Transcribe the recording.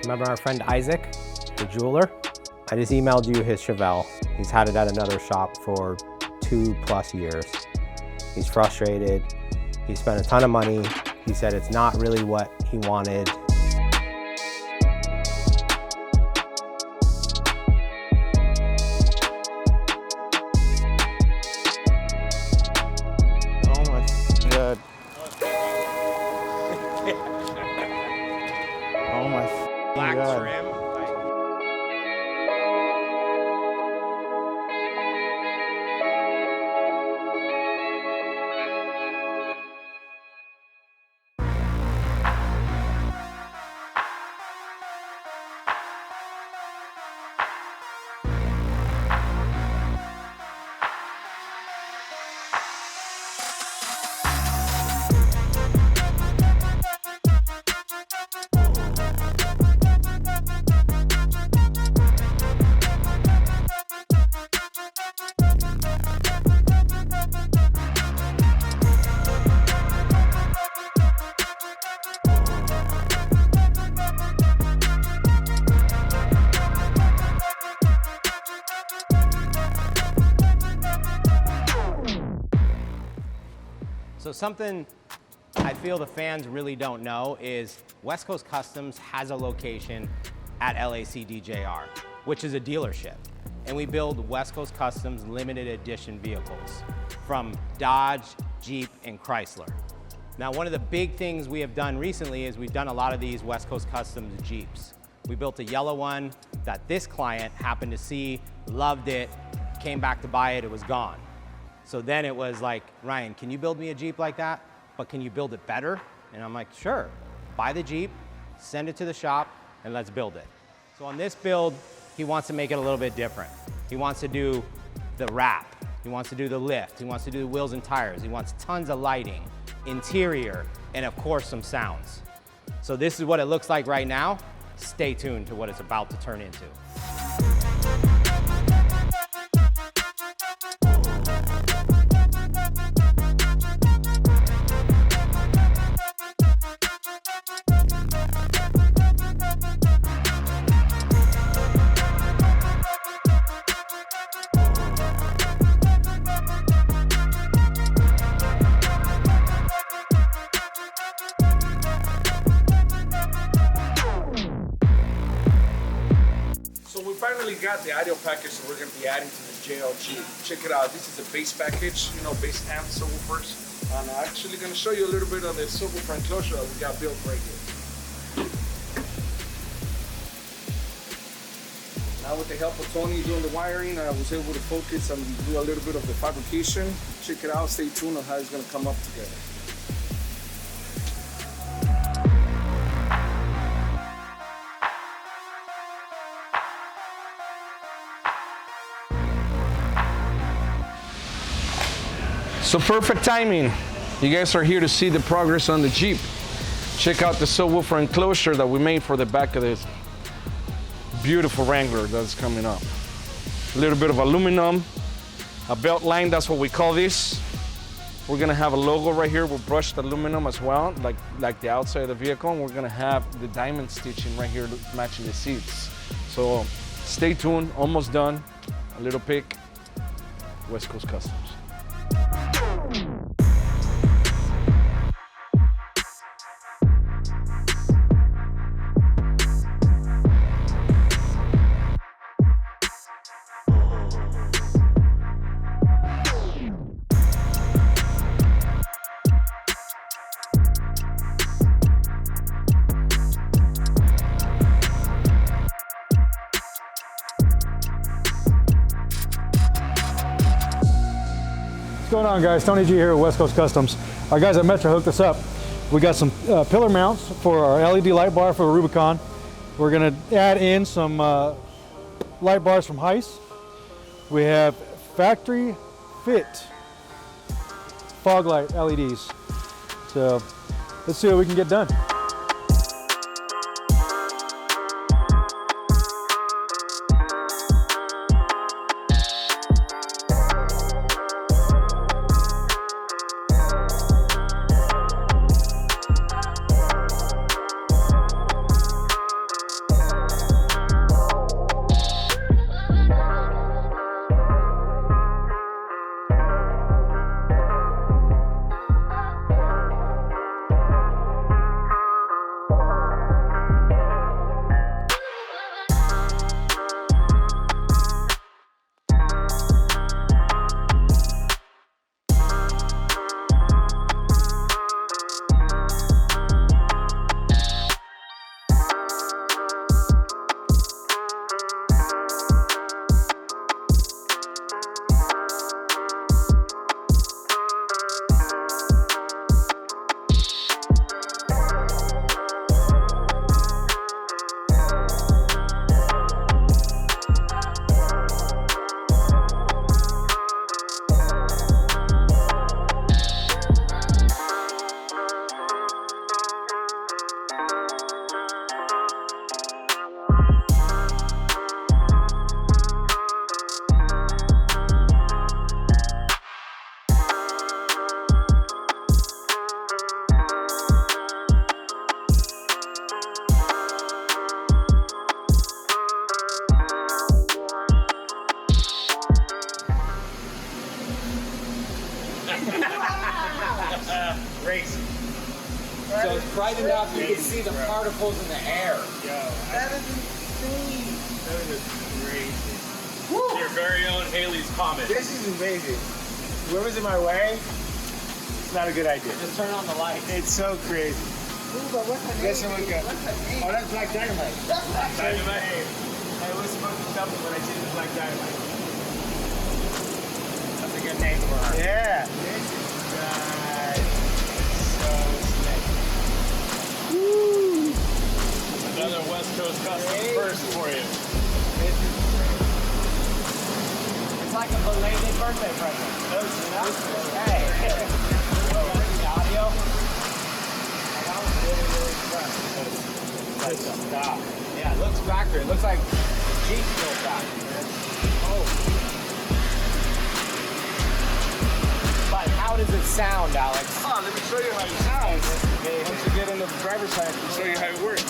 Remember our friend Isaac, the jeweler? I just emailed you his Chevelle. He's had it at another shop for 2+ years. He's frustrated. He spent a ton of money. He said it's not really what he wanted. Oh my God. Oh my Black God. trim. So something I feel the fans really don't know is West Coast Customs has a location at LACDJR, which is a dealership. And we build West Coast Customs limited edition vehicles from Dodge, Jeep, and Chrysler. Now, one of the big things we have done recently is we've done a lot of these West Coast Customs Jeeps. We built a yellow one that this client happened to see, loved it, came back to buy it, it was gone. So then it was like, Ryan, can you build me a Jeep like that? But can you build it better? And I'm like, sure. Buy the Jeep, send it to the shop, and let's build it. So on this build, he wants to make it a little bit different. He wants to do the wrap. He wants to do the lift. He wants to do the wheels and tires. He wants tons of lighting, interior, and of course, some sounds. So this is what it looks like right now. Stay tuned to what it's about to turn into. So we finally got the audio package that we're going to be adding to the JLG. Check it out. This is a bass package, you know, bass amp subwoofers. And I'm actually going to show you a little bit of the subwoofer enclosure that we got built right here. Now with the help of Tony doing the wiring, I was able to focus and do a little bit of the fabrication. Check it out. Stay tuned on how it's going to come up together. So perfect timing. You guys are here to see the progress on the Jeep. Check out the subwoofer enclosure that we made for the back of this beautiful Wrangler that's coming up. A little bit of aluminum, a belt line, that's what we call this. We're gonna have a logo right here with brushed aluminum as well, like the outside of the vehicle. And we're gonna have the diamond stitching right here matching the seats. So stay tuned, almost done. A little pic, West Coast Customs. What's going on, guys? Tony G here at West Coast Customs. Our guys at Metro hooked us up. We got some pillar mounts for our LED light bar for the Rubicon. We're gonna add in some light bars from Heiss. We have factory fit fog light LEDs. So let's see what we can get done. bright enough you can see the particles in the air. That is insane. That is crazy. Your very own Haley's Comet. This is amazing. Whoever's in my way, it's not a good idea. Just turn on the light. It's so crazy. Ooh, but what's the name? Guess someone got. What's the name? Oh, that's Black Dynamite. That's Black Dynamite. I was supposed to tell me when I changed to Black Dynamite. That's a good name for her. Yeah. This is nice. So sick. Woo. Another West Coast custom first for you. This is great. It's like a belated birthday present. Hey. The audio. I was really, really impressed. Good stuff. Yeah, it looks factory. It looks like Jeep built factory. Oh. But how does it sound, Alex? Oh, let me show you how it sounds. Once you get in the driver's side, I can show you how it works.